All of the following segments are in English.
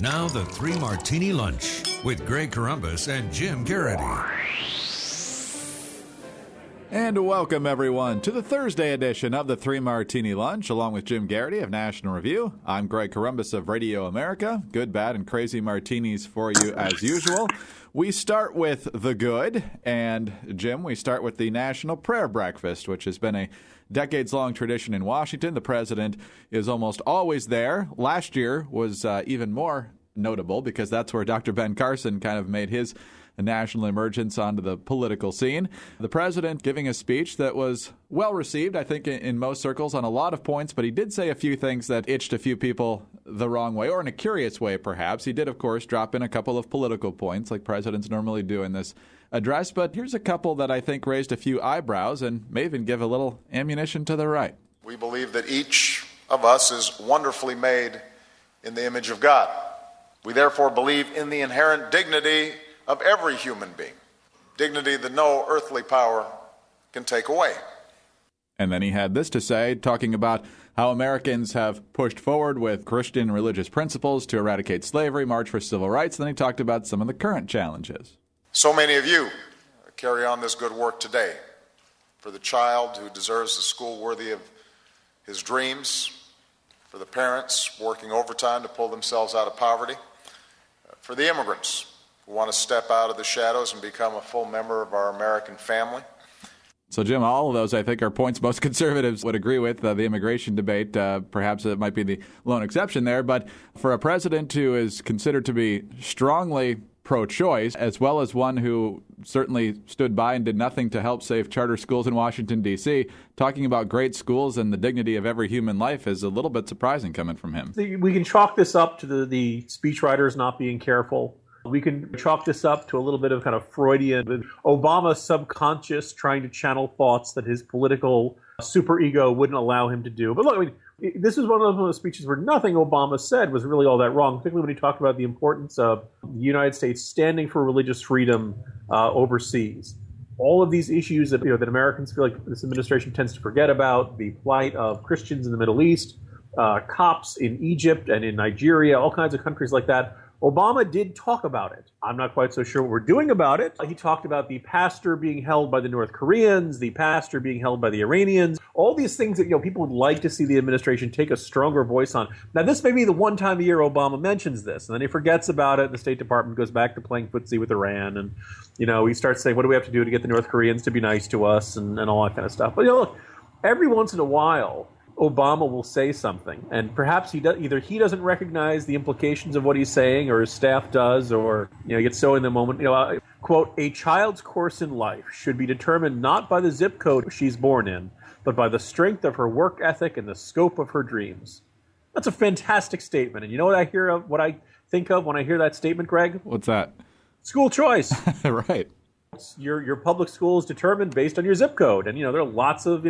Now the Three Martini Lunch with Greg Corombos and Jim Garrity. And welcome, everyone, to the Thursday edition of the Three Martini Lunch, along with Jim Garrity of National Review. I'm Greg Corombos of Radio America. Good, bad, and crazy martinis for you as usual. We start with the good, and Jim, we start with the National Prayer Breakfast, which has been a decades-long tradition in Washington. The president is almost always there. Last year was even more notable because that's where Dr. Ben Carson kind of made his national emergence onto the political scene. The president giving a speech that was well received, I think, in most circles on a lot of points, but he did say a few things that itched a few people the wrong way, or in a curious way, perhaps. He did, of course, drop in a couple of political points like presidents normally do in this address, but here's a couple that I think raised a few eyebrows and may even give a little ammunition to the right. We believe that each of us is wonderfully made in the image of God. We therefore believe in the inherent dignity of every human being, dignity that no earthly power can take away. And then he had this to say, talking about how Americans have pushed forward with Christian religious principles to eradicate slavery, march for civil rights. Then he talked about some of the current challenges. So many of you carry on this good work today for the child who deserves a school worthy of his dreams, for the parents working overtime to pull themselves out of poverty, for the immigrants who want to step out of the shadows and become a full member of our American family. So, Jim, all of those, I think, are points most conservatives would agree with. The immigration debate, perhaps it might be the lone exception there. But for a president who is considered to be strongly pro-choice, as well as one who certainly stood by and did nothing to help save charter schools in Washington, D.C., talking about great schools and the dignity of every human life is a little bit surprising coming from him. We can chalk this up to the speechwriters not being careful. We can chalk this up to a little bit of kind of Freudian, Obama subconscious trying to channel thoughts that his political superego wouldn't allow him to do. But look, I mean, this is one of those speeches where nothing Obama said was really all that wrong, particularly when he talked about the importance of the United States standing for religious freedom overseas. All of these issues that, that Americans feel like this administration tends to forget about, the plight of Christians in the Middle East, Copts in Egypt and in Nigeria, all kinds of countries like that. Obama did talk about it. I'm not quite so sure what we're doing about it. He talked about the pastor being held by the North Koreans, the pastor being held by the Iranians, all these things that people would like to see the administration take a stronger voice on. Now, this may be the one time a year Obama mentions this, and then he forgets about it, and the State Department goes back to playing footsie with Iran, and he starts saying, what do we have to do to get the North Koreans to be nice to us, and all that kind of stuff. But look, every once in a while, Obama will say something, and perhaps either he doesn't recognize the implications of what he's saying, or his staff does, or he gets so in the moment. Quote, a child's course in life should be determined not by the zip code she's born in, but by the strength of her work ethic and the scope of her dreams. That's a fantastic statement, and you know what I think of when I hear that statement, Greg? What's that? School choice. Right. Your public school is determined based on your zip code, and there are lots of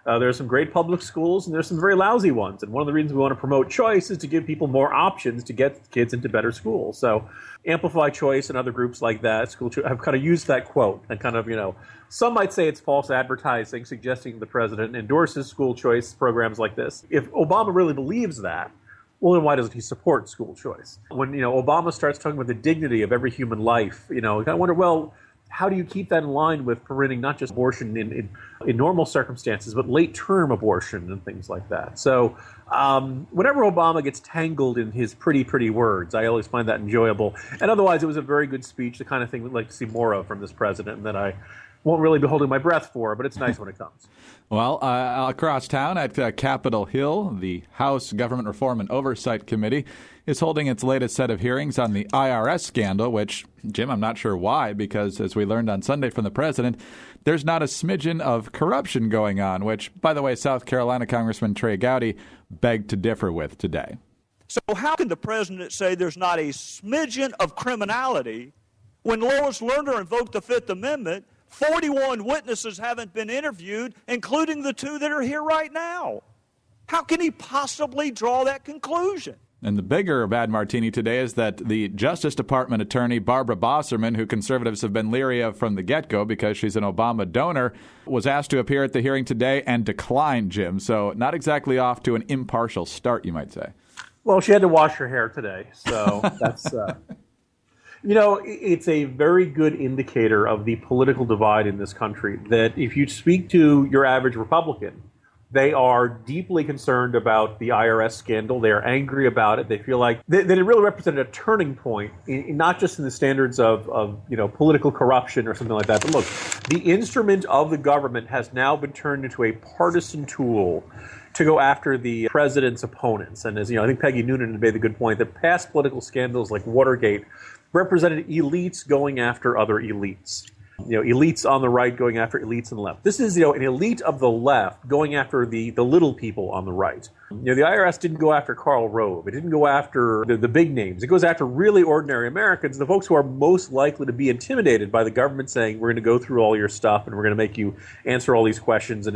there's some great public schools, and there's some very lousy ones. And one of the reasons we want to promote choice is to give people more options to get kids into better schools. So Amplify Choice and other groups like that, have kind of used that quote. And kind of, some might say it's false advertising, suggesting the president endorses school choice programs like this. If Obama really believes that, well, then why doesn't he support school choice? When, Obama starts talking about the dignity of every human life, I wonder, well, how do you keep that in line with preventing not just abortion in normal circumstances, but late-term abortion and things like that? So whenever Obama gets tangled in his pretty words, I always find that enjoyable. And otherwise, it was a very good speech, the kind of thing we'd like to see more of from this president, and that I won't really be holding my breath for, but it's nice when it comes. Well, across town at Capitol Hill, the House Government Reform and Oversight Committee is holding its latest set of hearings on the IRS scandal, which, Jim, I'm not sure why, because as we learned on Sunday from the president, there's not a smidgen of corruption going on, which, by the way, South Carolina Congressman Trey Gowdy begged to differ with today. So how can the president say there's not a smidgen of criminality when Lois Lerner invoked the Fifth Amendment? 41 witnesses haven't been interviewed, including the two that are here right now. How can he possibly draw that conclusion? And the bigger bad martini today is that the Justice Department attorney, Barbara Bosserman, who conservatives have been leery of from the get-go because she's an Obama donor, was asked to appear at the hearing today and declined, Jim. So not exactly off to an impartial start, you might say. Well, she had to wash her hair today, so that's it's a very good indicator of the political divide in this country that if you speak to your average Republican, they are deeply concerned about the IRS scandal. They are angry about it. They feel like that it really represented a turning point, not just in the standards of political corruption or something like that. But look, the instrument of the government has now been turned into a partisan tool to go after the president's opponents. And as I think Peggy Noonan made the good point that past political scandals like Watergate represented elites going after other elites. Elites on the right going after elites on the left. This is, an elite of the left going after the little people on the right. The IRS didn't go after Karl Rove. It didn't go after the big names. It goes after really ordinary Americans, the folks who are most likely to be intimidated by the government saying, we're going to go through all your stuff and we're going to make you answer all these questions. And,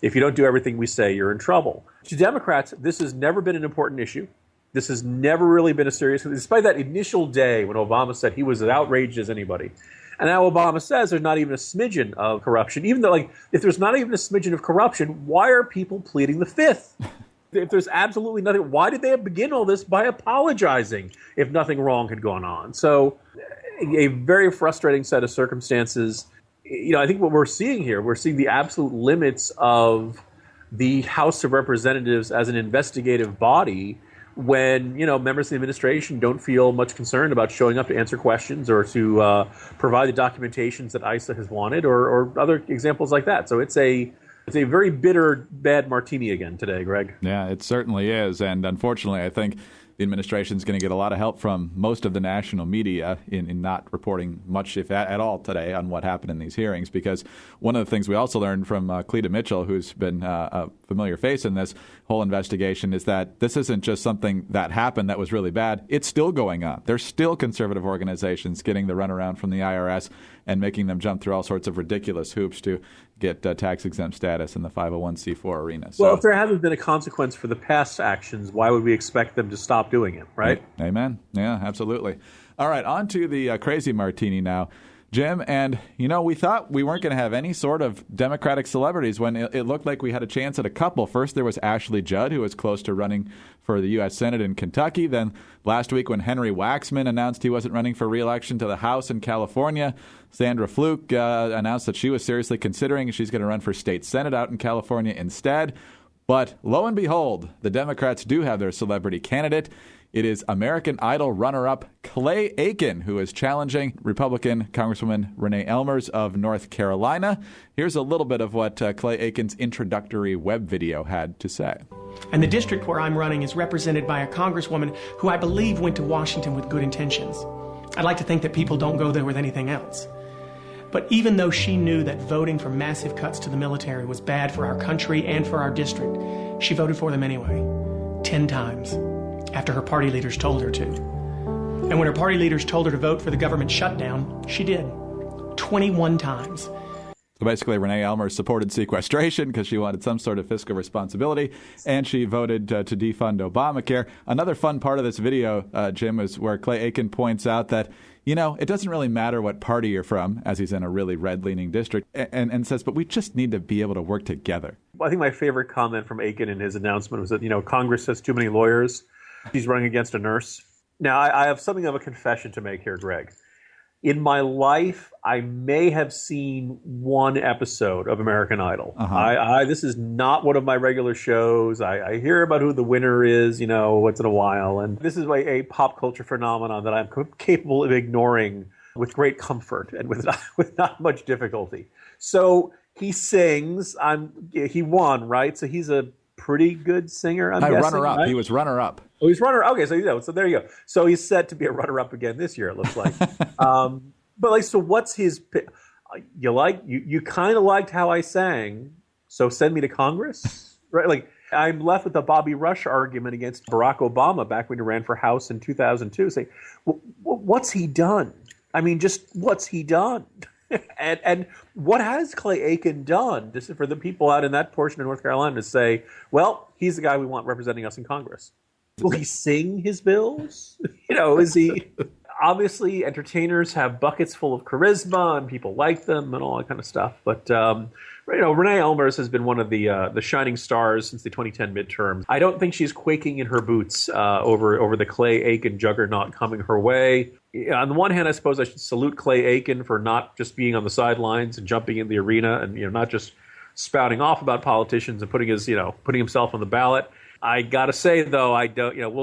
if you don't do everything we say, you're in trouble. To Democrats, this has never been an important issue. This has never really been a serious, despite that initial day when Obama said he was as outraged as anybody. And now Obama says there's not even a smidgen of corruption. Even though, if there's not even a smidgen of corruption, why are people pleading the fifth? If there's absolutely nothing, why did they begin all this by apologizing if nothing wrong had gone on? So a very frustrating set of circumstances. I think what we're seeing here, we're seeing the absolute limits of the House of Representatives as an investigative body when, members of the administration don't feel much concerned about showing up to answer questions or to provide the documentations that ISA has wanted or other examples like that. So it's a very bitter, bad martini again today, Greg. Yeah, it certainly is. And unfortunately, I think the administration is going to get a lot of help from most of the national media in not reporting much, if at all, today on what happened in these hearings. Because one of the things we also learned from Cleta Mitchell, who's been a familiar face in this whole investigation, is that this isn't just something that happened that was really bad. It's still going on. There's still conservative organizations getting the runaround from the IRS and making them jump through all sorts of ridiculous hoops to get tax-exempt status in the 501c4 arena. Well, if there hasn't been a consequence for the past actions, why would we expect them to stop doing it, right? Amen. Yeah, absolutely. All right, on to the crazy martini now, Jim. And, we thought we weren't going to have any sort of Democratic celebrities when it looked like we had a chance at a couple. First, there was Ashley Judd, who was close to running for the U.S. Senate in Kentucky. Then last week when Henry Waxman announced he wasn't running for re-election to the House in California, Sandra Fluke announced that she was seriously considering she's going to run for state Senate out in California instead. But lo and behold, the Democrats do have their celebrity candidate. It is American Idol runner-up Clay Aiken, who is challenging Republican Congresswoman Renee Elmers of North Carolina. Here's a little bit of what Clay Aiken's introductory web video had to say. And the district where I'm running is represented by a congresswoman who I believe went to Washington with good intentions. I'd like to think that people don't go there with anything else. But even though she knew that voting for massive cuts to the military was bad for our country and for our district, she voted for them anyway, 10 times, after her party leaders told her to. And when her party leaders told her to vote for the government shutdown, she did, 21 times. So basically, Renee Elmers supported sequestration because she wanted some sort of fiscal responsibility, and she voted to defund Obamacare. Another fun part of this video, Jim, is where Clay Aiken points out that, it doesn't really matter what party you're from, as he's in a really red-leaning district, and says, but we just need to be able to work together. I think my favorite comment from Aiken in his announcement was that, Congress has too many lawyers. He's running against a nurse. Now, I have something of a confession to make here, Greg. In my life, I may have seen one episode of American Idol. This is not one of my regular shows. I hear about who the winner is, once in a while. And this is a pop culture phenomenon that I'm capable of ignoring with great comfort and with not much difficulty. So he sings. He won, right? So he's a pretty good singer, I'm guessing. Runner-up. Right? He was runner-up. Oh, he's runner. Okay, so there you go. So he's set to be a runner-up again this year, it looks like. But so what's his? You kind of liked how I sang, so send me to Congress, right? I'm left with the Bobby Rush argument against Barack Obama back when he ran for House in 2002. Say, what's he done? I mean, just what's he done? And what has Clay Aiken done? This is for the people out in that portion of North Carolina to say, well, he's the guy we want representing us in Congress. Will he sing his bills? Is he? Obviously, entertainers have buckets full of charisma and people like them and all that kind of stuff. But Renee Elmers has been one of the shining stars since the 2010 midterms. I don't think she's quaking in her boots over the Clay Aiken juggernaut coming her way. On the one hand, I suppose I should salute Clay Aiken for not just being on the sidelines and jumping in the arena and not just spouting off about politicians and putting himself on the ballot. I gotta say though,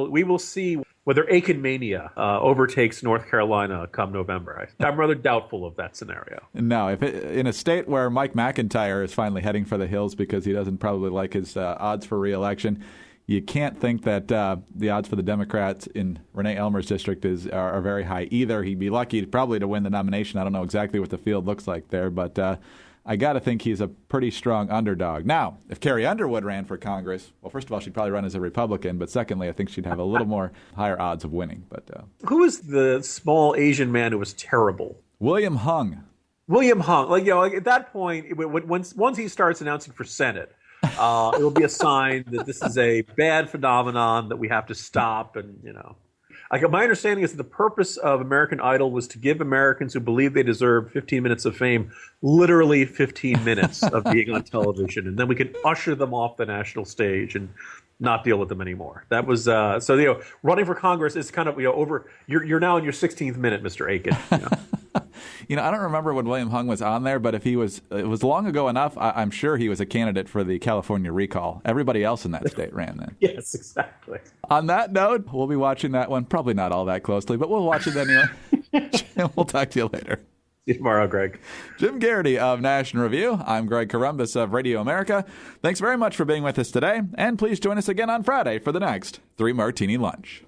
we will see whether Aiken mania overtakes North Carolina come November. I'm rather doubtful of that scenario. No, in a state where Mike McIntyre is finally heading for the hills because he doesn't probably like his odds for re-election, you can't think that the odds for the Democrats in Renee Elmer's district are very high either. He'd be lucky probably to win the nomination. I don't know exactly what the field looks like there, but I got to think he's a pretty strong underdog. Now, if Carrie Underwood ran for Congress, well, first of all, she'd probably run as a Republican, but secondly, I think she'd have a little more higher odds of winning. But who is the small Asian man who was terrible? William Hung. William Hung. At that point, once he starts announcing for Senate, it will be a sign that this is a bad phenomenon that we have to stop. And my understanding is that the purpose of American Idol was to give Americans who believe they deserve 15 minutes of fame literally 15 minutes of being on television, and then we can usher them off the national stage and not deal with them anymore. That was running for Congress is kind of over. You're now in your 16th minute, Mr. Aiken. I don't remember when William Hung was on there, but if it was long ago enough, I'm sure he was a candidate for the California recall. Everybody else in that state ran then. Yes, exactly. On that note, we'll be watching that one. Probably not all that closely, but we'll watch it anyway. We'll talk to you later. See you tomorrow, Greg. Jim Garrity of National Review. I'm Greg Corombos of Radio America. Thanks very much for being with us today, and please join us again on Friday for the next 3 Martini Lunch.